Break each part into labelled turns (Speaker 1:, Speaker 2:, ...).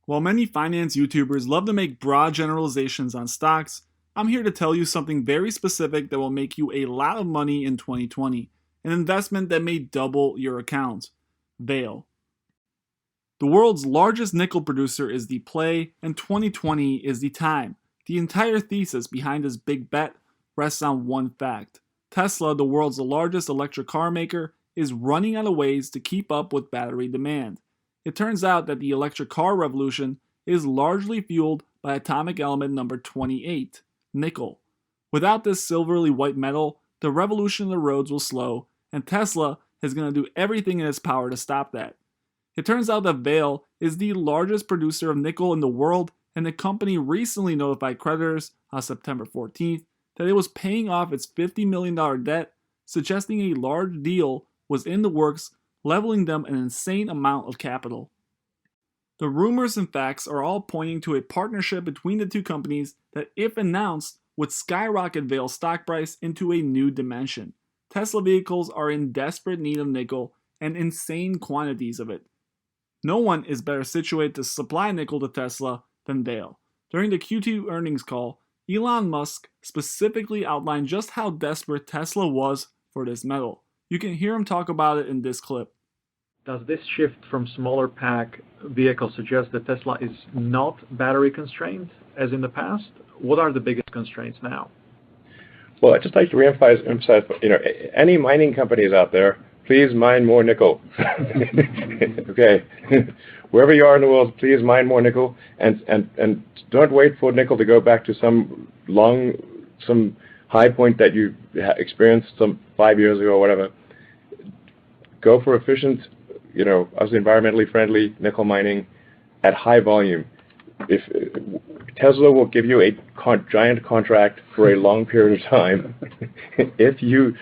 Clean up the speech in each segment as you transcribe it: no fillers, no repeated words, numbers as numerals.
Speaker 1: While many finance YouTubers love to make broad generalizations on stocks, I'm here to tell you something very specific that will make you a lot of money in 2020, an investment that may double your account. Vale. The world's largest nickel producer is the play, and 2020 is the time. The entire thesis behind this big bet rests on one fact. Tesla, the world's largest electric car maker, is running out of ways to keep up with battery demand. It turns out that the electric car revolution is largely fueled by atomic element number 28, nickel. Without this silvery white metal, the revolution of the roads will slow, and Tesla is going to do everything in its power to stop that. It turns out that Vale is the largest producer of nickel in the world, and the company recently notified creditors on September 14th that it was paying off its $50 million debt, suggesting a large deal was in the works, leveling them an insane amount of capital. The rumors and facts are all pointing to a partnership between the two companies that, if announced, would skyrocket Vale's stock price into a new dimension. Tesla vehicles are in desperate need of nickel and insane quantities of it. No one is better situated to supply nickel to Tesla than Vale. During the Q2 earnings call, Elon Musk specifically outlined just how desperate Tesla was for this metal. You can hear him talk about it in this clip.
Speaker 2: Does this shift from smaller pack vehicles suggest that Tesla is not battery constrained as in the past? What are the biggest constraints now?
Speaker 3: Well, I'd just like to reemphasize, any mining companies out there, please mine more nickel. Okay, wherever you are in the world, please mine more nickel, and don't wait for nickel to go back to some high point that you experienced some 5 years ago or whatever. Go for efficient, as environmentally friendly nickel mining at high volume. If Tesla will give you a giant contract for a long period of time, if you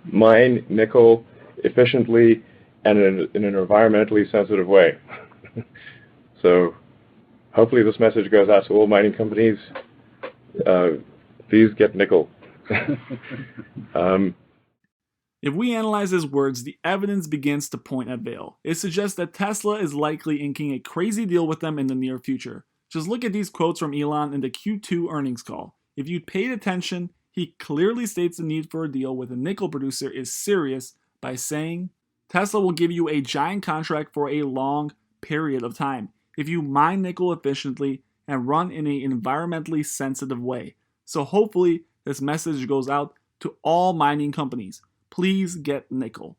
Speaker 3: mine nickel efficiently and in an environmentally sensitive way. So hopefully this message goes out to all mining companies. Please get nickel.
Speaker 1: If we analyze his words, the evidence begins to point at Vale. It suggests that Tesla is likely inking a crazy deal with them in the near future. Just look at these quotes from Elon in the Q2 earnings call. If you paid attention, he clearly states the need for a deal with a nickel producer is serious by saying, Tesla will give you a giant contract for a long period of time if you mine nickel efficiently and run in an environmentally sensitive way. So hopefully this message goes out to all mining companies. Please get nickel.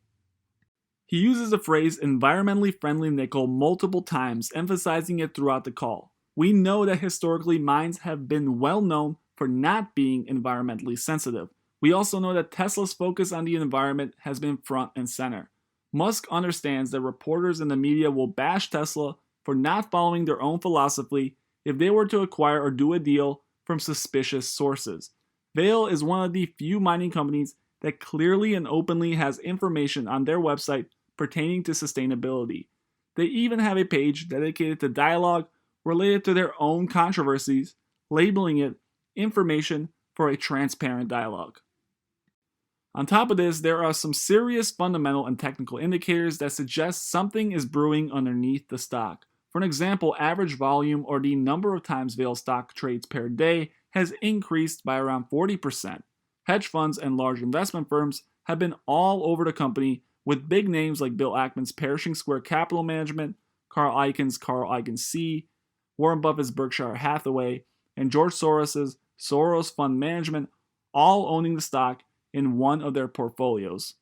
Speaker 1: He uses the phrase environmentally friendly nickel multiple times, emphasizing it throughout the call. We know that historically mines have been well known for not being environmentally sensitive. We also know that Tesla's focus on the environment has been front and center. Musk understands that reporters in the media will bash Tesla for not following their own philosophy if they were to acquire or do a deal from suspicious sources. Vale is one of the few mining companies that clearly and openly has information on their website pertaining to sustainability. They even have a page dedicated to dialogue related to their own controversies, labeling it Information for a Transparent Dialogue. On top of this, there are some serious fundamental and technical indicators that suggest something is brewing underneath the stock. For an example, average volume, or the number of times Vale stock trades per day, has increased by around 40%. Hedge funds and large investment firms have been all over the company, with big names like Bill Ackman's Pershing Square Capital Management, Carl Icahn's Carl Icahn C, Warren Buffett's Berkshire Hathaway, and George Soros's Soros Fund Management all owning the stock in one of their portfolios.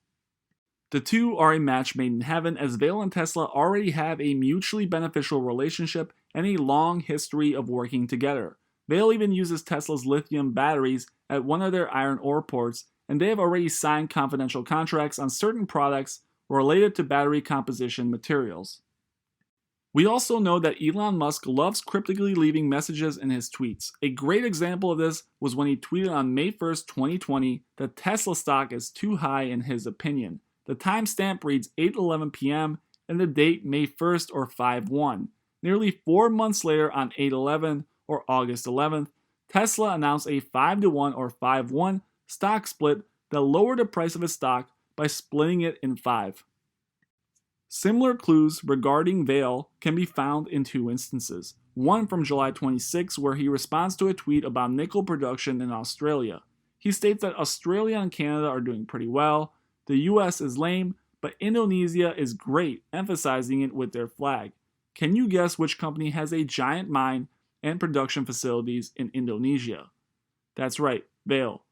Speaker 1: The two are a match made in heaven, as Vale and Tesla already have a mutually beneficial relationship and a long history of working together. Vale even uses Tesla's lithium batteries at one of their iron ore ports, and they have already signed confidential contracts on certain products related to battery composition materials. We also know that Elon Musk loves cryptically leaving messages in his tweets. A great example of this was when he tweeted on May 1st, 2020 that Tesla stock is too high in his opinion. The timestamp reads 8:11 p.m. and the date May 1st or 5/1. Nearly 4 months later, on 8/11 or August 11th, Tesla announced a 5-1 or 5-1 stock split that lowered the price of its stock by splitting it in 5. Similar clues regarding Vale can be found in two instances. One from July 26, where he responds to a tweet about nickel production in Australia. He states that Australia and Canada are doing pretty well, the US is lame, but Indonesia is great, emphasizing it with their flag. Can you guess which company has a giant mine and production facilities in Indonesia? That's right, Vale.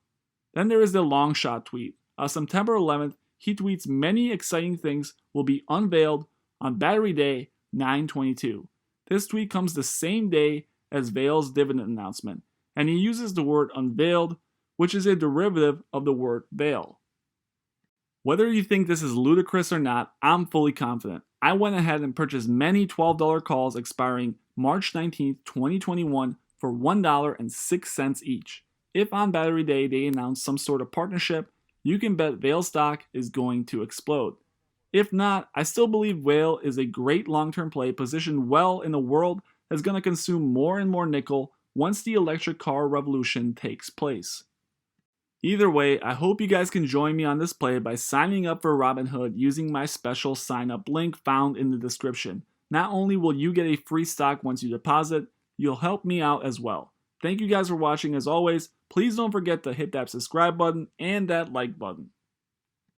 Speaker 1: Then there is the long shot tweet. On September 11th, he tweets many exciting things will be unveiled on Battery Day 9/22. This tweet comes the same day as Vale's dividend announcement, and he uses the word unveiled, which is a derivative of the word veil. Whether you think this is ludicrous or not, I'm fully confident. I went ahead and purchased many $12 calls expiring March 19th, 2021 for $1.06 each. If on Battery Day they announce some sort of partnership, you can bet Vale stock is going to explode. If not, I still believe Vale is a great long-term play positioned well in a world that's going to consume more and more nickel once the electric car revolution takes place. Either way, I hope you guys can join me on this play by signing up for Robinhood using my special sign-up link found in the description. Not only will you get a free stock once you deposit, you'll help me out as well. Thank you guys for watching as always. Please don't forget to hit that subscribe button and that like button.